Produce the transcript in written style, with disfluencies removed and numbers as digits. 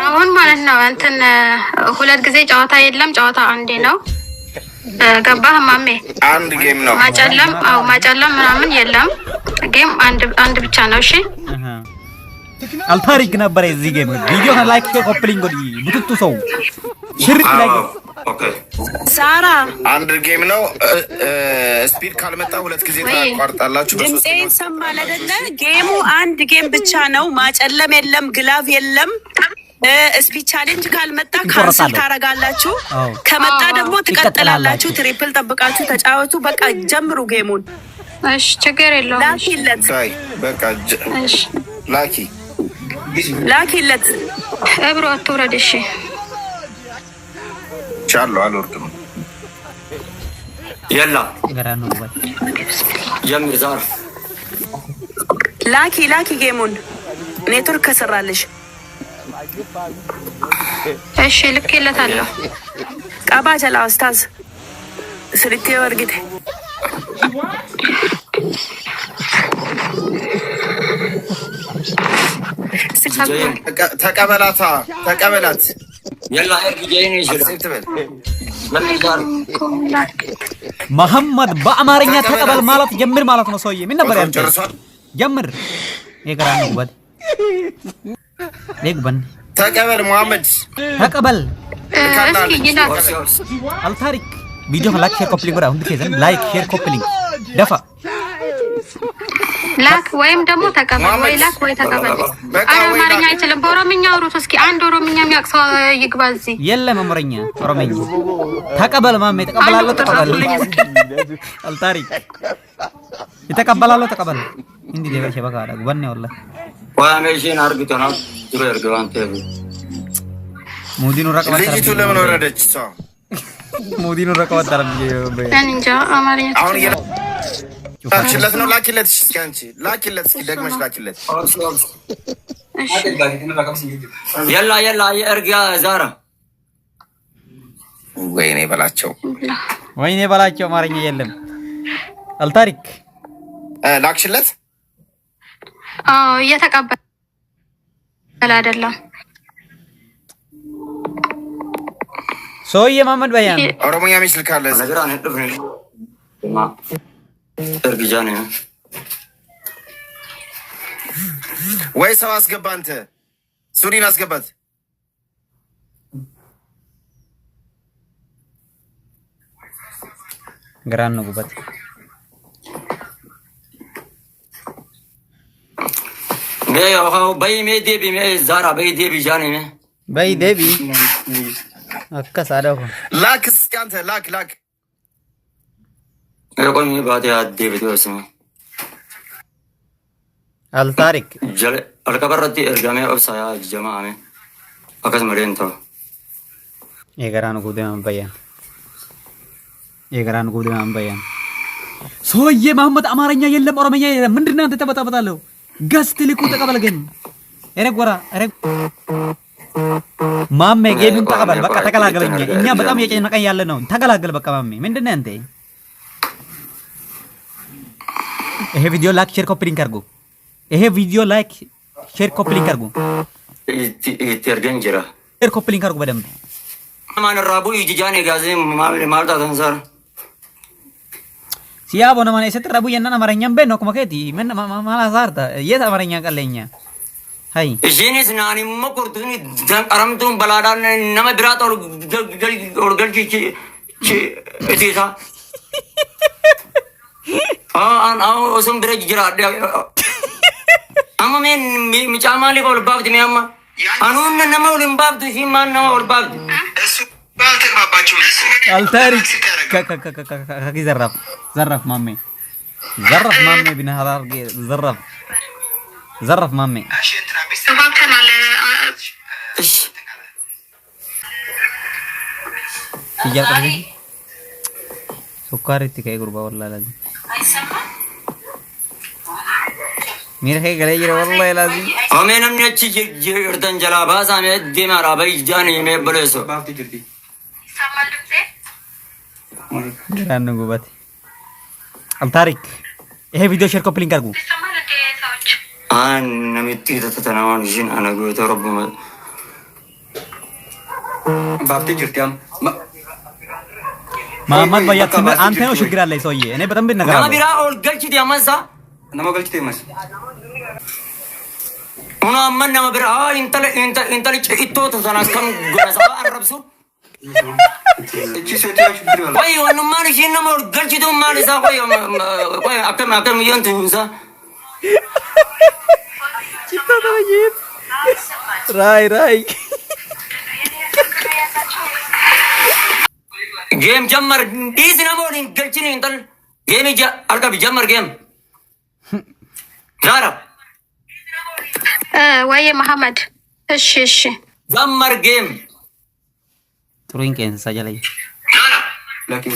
አሁን ማለት ነው እንትን ሁለት ጊዜ ጨዋታ የለም፣ ጨዋታ አንዴ ነው። ገባህ ማሜ? አንድ ጌም ነው ማጨለም። አዎ ማጨለም ምናምን የለም። ጌም አንድ ብቻ ነው። እሺ አልታሪክ ነበር እዚህ ጌም። ቪዲዮ ላይክ ኮፕሊንግ ወዲ ቡትቱ ሰው ሽርጥ ላይ ኦኬ። ሳራ አንድ ጌም ነው። ስፒድ ካልመጣ ሁለት ጊዜ ታቋርጣላችሁ። ድምጼ ይሰማል አይደለ? ጌሙ አንድ ጌም ብቻ ነው። ማጨለም የለም፣ ግላቭ የለም። ስፒድ ቻሌንጅ ካልመጣ ካንሰል ታረጋላችሁ። ከመጣ ደግሞ ትቀጥላላችሁ። ትሪፕል ጠብቃችሁ ተጫወቱ። በቃ ጀምሩ ጌሙን። እሺ ችግር የለውም። ላኪለት በቃ እሺ ላኪለት እብሮ አትውረድ። እሺ ቻሉ አልወርድም። يلا ገራኑ ነው ጀምር ዛር ላኪ ጌሙን ኔትወርክ ከሰራልሽ። እሺ ልኬለታለሁ። ቀባ ጀላ ኡስታዝ ስልክ ወርግት ተቀበላት يلا ارجعين يشيل መሐመድ በአማርኛ ተቀበል ማለት ጀምር ማለት ነው። ሰውዬ ምን ነበር ያንተ? ጀምር የገራኑ ወድ ለግበን ተቀበል መሐመድ ተቀበል። እስኪ ይላክ አልታሪክ ቪዲዮ ላይክ ሼር ኮፕሊንግ ወራ ሁንድ ከዘን ላይክ ሼር ኮፕሊንግ ደፋ ላክ ወይም ደግሞ ተቀበል ወይ ላክ ወይ ተቀበል። አማርኛ አይችልም። በኦሮምኛ አውሩት እስኪ። አንድ ኦሮምኛ የሚያቅሰው ይግባ እዚህ። የለም አማርኛ ኦሮምኛ ተቀበል ማሜ ተቀበላለሁ። ተቀበል አልታሪክ ይተቀበላለሁ። ተቀበል እንዴ ለበሽ በቃ አዳ ወኔ ወላ ዋሜሽን አርግተና ድሮ ያርገዋን ተብ ሙዲኑ ረቀባ ልጅቱ ለምን ወረደች? ሰው ሙዲኑ ረቀባ ተረብ እንጃ አማርኛ አሁን ላኪለት ነው። ላኪለት እስኪ አንቺ ላኪለት እስኪ ደግመሽ ላኪለት። يلا يلا ارجع زارا ወይኔ በላቸው አማርኛ የለም። አልታሪክ ላክሽለት። አዎ እየተቀበለ አይደለም። ሰውዬ መሐመድ በያን ኦሮሞኛ ሚስል ካለ ነገር አንደፍ ነው እርግጃኔ ወይ ሰው አስገባ። አንተ ሱሪን አስገባት። ግራን ነው ጉበት በይ ሜ ዴቢ ሜ ዛራ በይ ዴቢ ጃኔ ሜ በይ ዴቢ አከሳዳው ላክ እስኪ አንተ ላክ ቆይ ባቴ ዴቢ ተወሰነ አልታሪክ ጀለ አልከበረቲ እርጋሜ ኦብሳያ ጀማአሜ አከስ መሬንቶ የገራን ጉደም በያን ሰውዬ መሐመድ አማርኛ የለም ኦሮምኛ የለም። ምንድነው አንተ ተበጣበጣለሁ? ገስት ልኩ ተቀበል። ግን እረግወራ ማሜ ጌምን ተቀበል። በቃ ተገላገለኝ። እኛ በጣም የጨነቀኝ ያለ ነው። ተገላገል በቃ ማሜ። ምንድነው አንተ? ይሄ ቪዲዮ ላይክ ሼር ኮፒ ሊንክ አድርጉ። ይተርገን ጅራ ሼር ኮፒ ሊንክ አድርጉ በደንብ ማን ራቡ ይጅጃኔ ጋዜ ማልታ ተንሳር ሲያቦ ነው ማን እየተራቡ የነና አማርኛም በ ነው ኮመከቲ ምን ማላዛርታ የት አማርኛ ቀለኛ ሃይ እሺኔስ ናኒ መቆርቱኒ ተንቀረምቱን በላዳን ነመ ብራጣው ገልገልጂ እቲሳ አን ኦሰም ብረጅ ጅራ አማሜን ሚጫማሊ ቆልባብት ሚያማ አኑን ነመው ልምባብት ሲማን ነው ቆልባብት እሱ ባልተግባባችሁ አልታሪክ ዘረፍ ማሜ ቢነሃራር ዘረፍ ማሜ እሺ ይያቀኝ ሱካሪት ከይ ጉርባ ወላላ አይሰማ ሚር ከይ ገለ ይረ ወላሂ ላዚ አሜንም ነች ይርተን ጀላ ባሳሜ ዲማራ በይጃኒ ሜበለሶ ግራን ጉበት አልታሪክ ይሄ ቪዲዮ ሼር ኮፒ ሊንክ አድርጉ። أنا متي تتناول جين أنا قلت ربما بابتي جرتيام محمد भैया አንተ ነው ችግር አለ ሰውዬ እኔ በጣም ቢነገር نما بيرا أول قلت دي أمازا نما قلت تيمس أنا أمّا نما بيرا إنت ليش إتو تزناس كم غناسا أربسو ايش سويتي شكرا والله وای ونو مال شي نما قلت دي مال سا وای أكم ينتهي kita lagi rai गेम जमर डीज ना बोलिंग गलचनी इंतल गेम जा अलका भी जमर गेम जारा ወይ መሐመድ እሺ जमर गेम turuin ke saja lagi जारा لكن